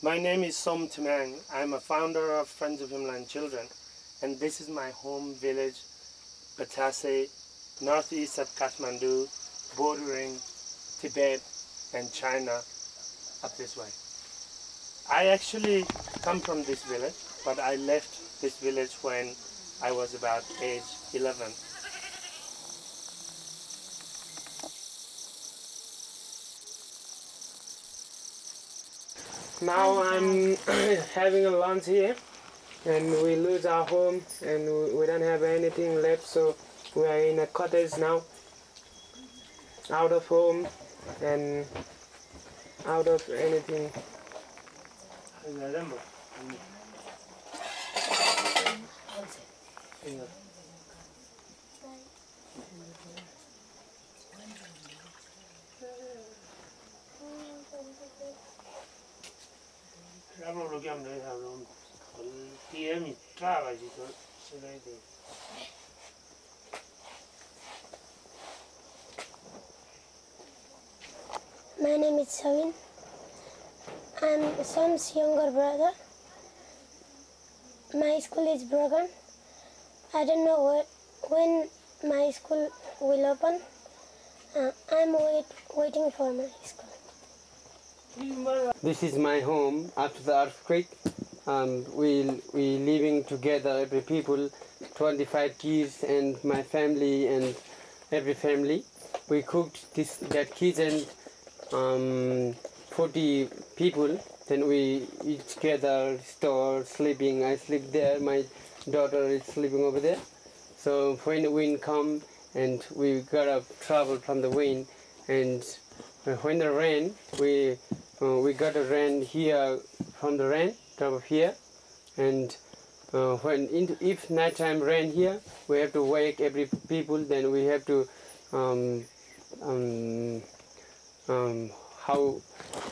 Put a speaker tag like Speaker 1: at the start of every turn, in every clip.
Speaker 1: My name is Som Timang. I'm a founder of Friends of Himalayan Children, and this is my home village, Batase, northeast of Kathmandu, bordering Tibet and China up this way. I actually come from this village, but I left this village when I was about age 11. Now I'm having a lunch here, and we lose our home and we don't have anything left, so we are in a cottage now, out of home and out of anything.
Speaker 2: My name is Savin. I'm Sam's younger brother. My school is broken. I don't know when my school will open. I'm waiting for my school.
Speaker 1: This is my home after the earthquake. We living together, every people, 25 kids and my family and every family. We cooked that kitchen, 40 people. Then we eat together, store, sleeping. I sleep there. My daughter is sleeping over there. So when the wind come and we gotta travel from the wind, and when the rain, we got a rain here from the rain top of here, and if nighttime rain here, we have to wake every people. Then we have to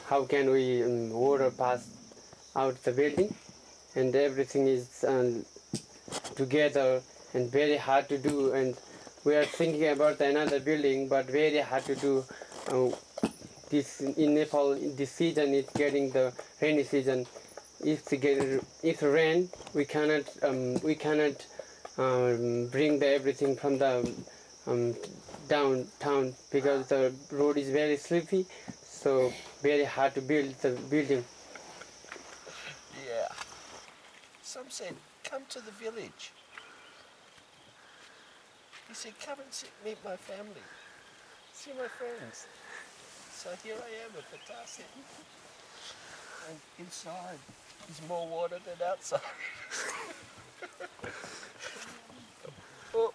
Speaker 1: how can we water pass out the building, and everything is together and very hard to do. And we are thinking about another building, but very hard to do. This in Nepal, this season is getting the rainy season. If rain, we cannot bring everything from the downtown because the road is very slippery, so very hard to build the building.
Speaker 3: Yeah. Some said, come to the village. He said, come and meet my family, see my friends. So here I am at Batase. And inside is more water than outside. Oh.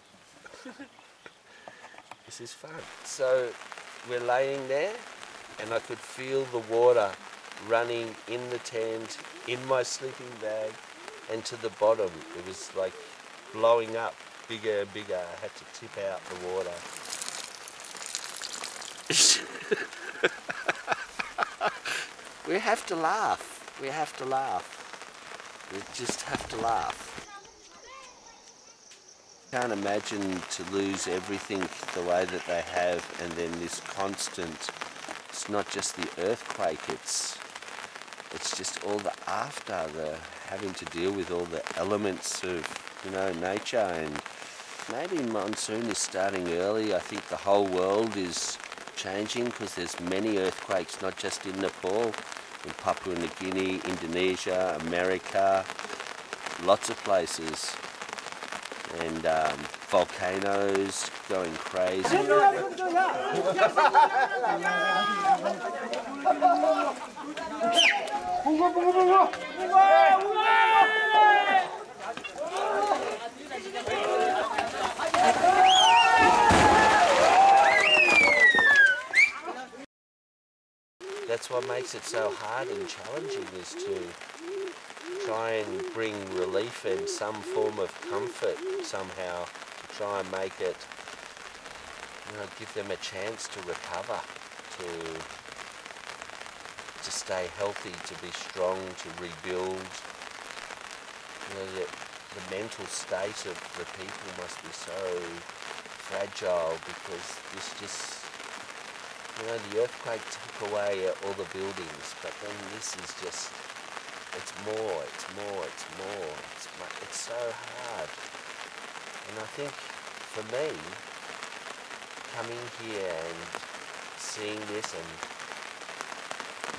Speaker 3: This is fun. So we're laying there and I could feel the water running in the tent, in my sleeping bag, and to the bottom. It was like blowing up bigger and bigger. I had to tip out the water. We have to laugh. We have to laugh. We just have to laugh. Can't imagine to lose everything the way that they have, and then this constant, it's not just the earthquake, it's just all the after, the having to deal with all the elements of, nature. And maybe monsoon is starting early. I think the whole world is changing because there's many earthquakes, not just in Nepal, in Papua New Guinea, Indonesia, America, lots of places. And volcanoes going crazy. That's what makes it so hard and challenging, is to try and bring relief and some form of comfort somehow, to try and make it, give them a chance to recover, to stay healthy, to be strong, to rebuild. The mental state of the people must be so fragile, because this just, the earthquake took away all the buildings, but then this is just it's more. It's so hard. And I think for me, coming here and seeing this and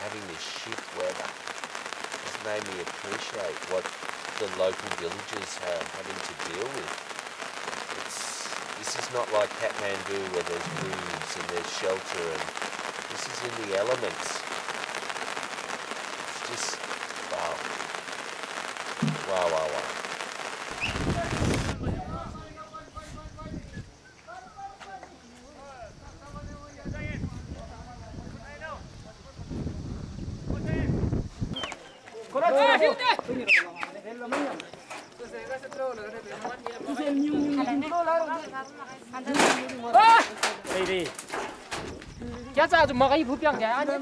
Speaker 3: having this shit weather has made me appreciate what the local villagers are having to deal with. This is not like Kathmandu where there's roofs and there's shelter, and this is in the elements. It's just, wow. Wow.
Speaker 4: क्या चाहन्छु मकै फुप्याङ क्या अनि